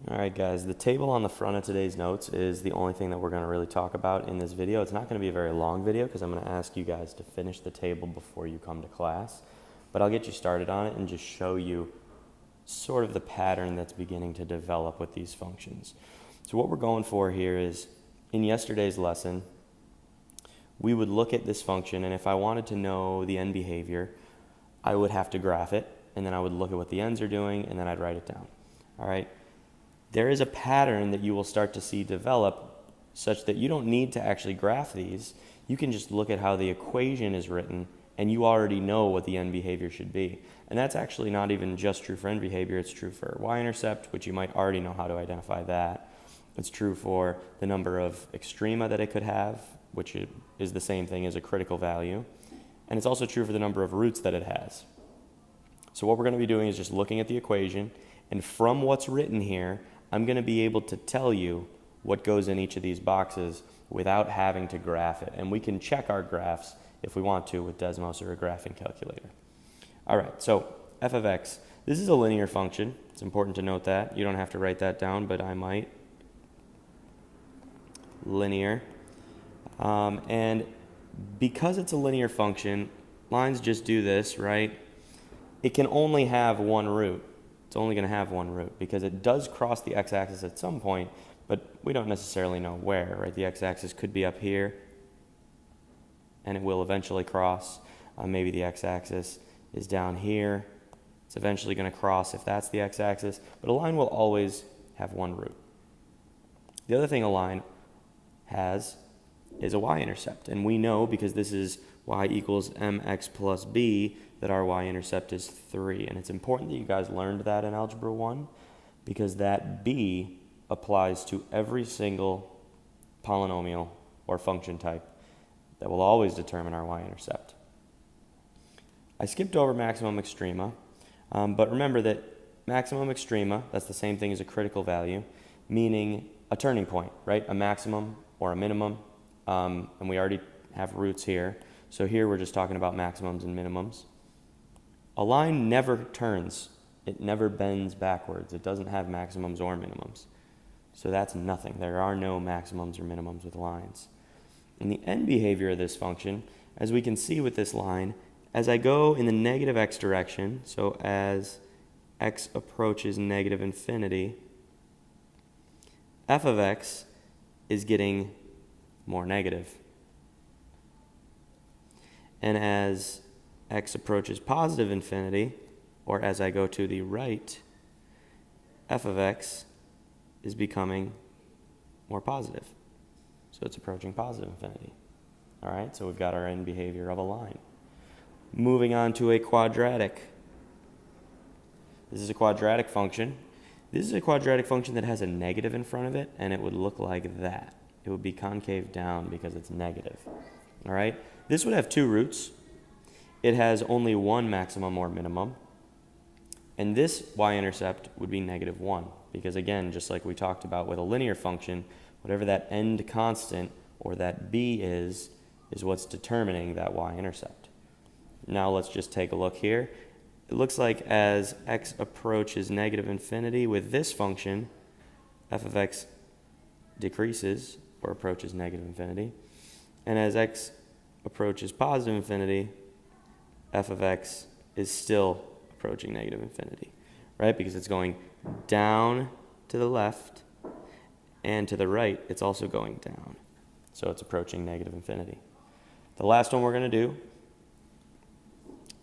Alright guys, the table on the front of today's notes is the only thing that we're going to really talk about in this video. It's not going to be a very long video because I'm going to ask you guys to finish the table before you come to class. But I'll get you started on it and just show you sort of the pattern that's beginning to develop with these functions. So what we're going for here is, in yesterday's lesson, we would look at this function, and if I wanted to know the end behavior, I would have to graph it, and then I would look at what the ends are doing, and then I'd write it down. Alright? There is a pattern that you will start to see develop such that you don't need to actually graph these. You can just look at how the equation is written and you already know what the end behavior should be. And that's actually not even just true for end behavior, it's true for Y-intercept, which you might already know how to identify that. It's true for the number of extrema that it could have, which is the same thing as a critical value. And it's also true for the number of roots that it has. So what we're going to be doing is just looking at the equation, and from what's written here, I'm going to be able to tell you what goes in each of these boxes without having to graph it. And we can check our graphs if we want to with Desmos or a graphing calculator. All right, so f of x. This is a linear function. It's important to note that. You don't have to write that down, but I might. Linear. And because it's a linear function, lines just do this, right? It can only have one root. It's only going to have one root because it does cross the x-axis at some point, but we don't necessarily know where, right? The x-axis could be up here, and it will eventually cross. Maybe the x-axis is down here. It's eventually going to cross if that's the x-axis, but a line will always have one root. The other thing a line has is a y-intercept, and we know because this is y equals mx plus b that our y-intercept is 3. And it's important that you guys learned that in Algebra 1 because that b applies to every single polynomial or function type that will always determine our y-intercept. I skipped over maximum extrema, but remember that maximum extrema, that's the same thing as a critical value, meaning a turning point, right? A maximum or a minimum, and we already have roots here. So here we're just talking about maximums and minimums. A line never turns. It never bends backwards. It doesn't have maximums or minimums. So that's nothing. There are no maximums or minimums with lines. And the end behavior of this function, as we can see with this line, as I go in the negative x direction, so as x approaches negative infinity, f of x is getting more negative. And as x approaches positive infinity, or as I go to the right, f of x is becoming more positive. So it's approaching positive infinity. All right, so we've got our end behavior of a line. Moving on to a quadratic. This is a quadratic function. This is a quadratic function that has a negative in front of it, and it would look like that. It would be concave down because it's negative. All right, this would have two roots. It has only one maximum or minimum. And this y-intercept would be -1 because, again, just like we talked about with a linear function, whatever that end constant or that b is what's determining that y-intercept. Now let's just take a look here. It looks like as x approaches negative infinity with this function, f of x decreases or approaches negative infinity. And as x approaches positive infinity, f of x is still approaching negative infinity, right? Because it's going down to the left, and to the right, it's also going down. So it's approaching negative infinity. The last one we're going to do,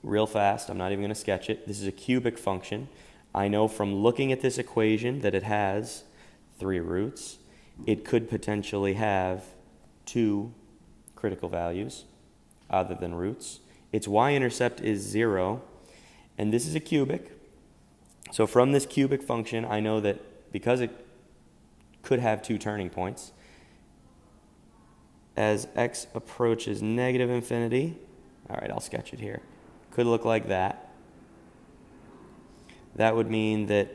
real fast, I'm not even going to sketch it. This is a cubic function. I know from looking at this equation that it has 3 roots. It could potentially have 2 critical values other than roots. Its y-intercept is 0, and this is a cubic. So from this cubic function, I know that because it could have 2 turning points, as x approaches negative infinity, all right, I'll sketch it here, could look like that. That would mean that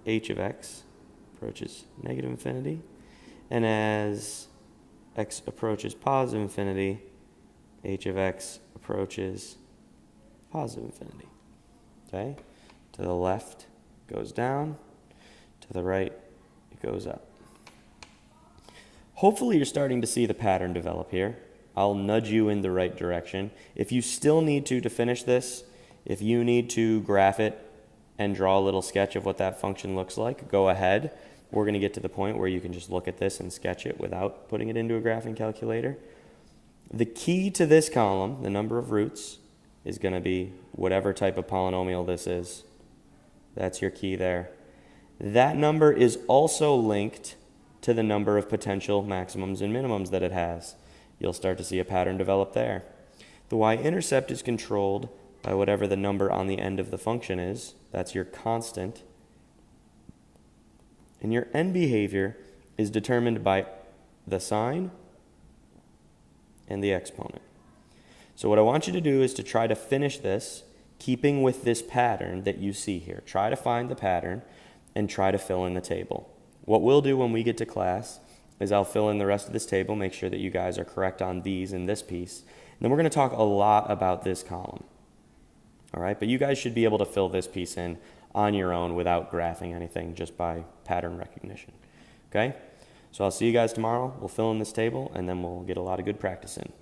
h of x approaches negative infinity, and as x approaches positive infinity, h of x approaches positive infinity. Okay? To the left goes down, To the right, it goes up. Hopefully you're starting to see the pattern develop here. I'll nudge you in the right direction. If you still need to finish this, if you need to graph it and draw a little sketch of what that function looks like, go ahead. We're going to get to the point where you can just look at this and sketch it without putting it into a graphing calculator. The key to this column, the number of roots, is going to be whatever type of polynomial this is. That's your key there. That number is also linked to the number of potential maximums and minimums that it has. You'll start to see a pattern develop there. The y-intercept is controlled by whatever the number on the end of the function is. That's your constant. And your end behavior is determined by the sign and the exponent. So what I want you to do is to try to finish this, keeping with this pattern that you see here. Try to find the pattern and try to fill in the table. What we'll do when we get to class is I'll fill in the rest of this table, make sure that you guys are correct on these in this piece. And then we're going to talk a lot about this column. All right, but you guys should be able to fill this piece in on your own without graphing anything, just by pattern recognition. Okay? So I'll see you guys tomorrow. We'll fill in this table, and then we'll get a lot of good practice in.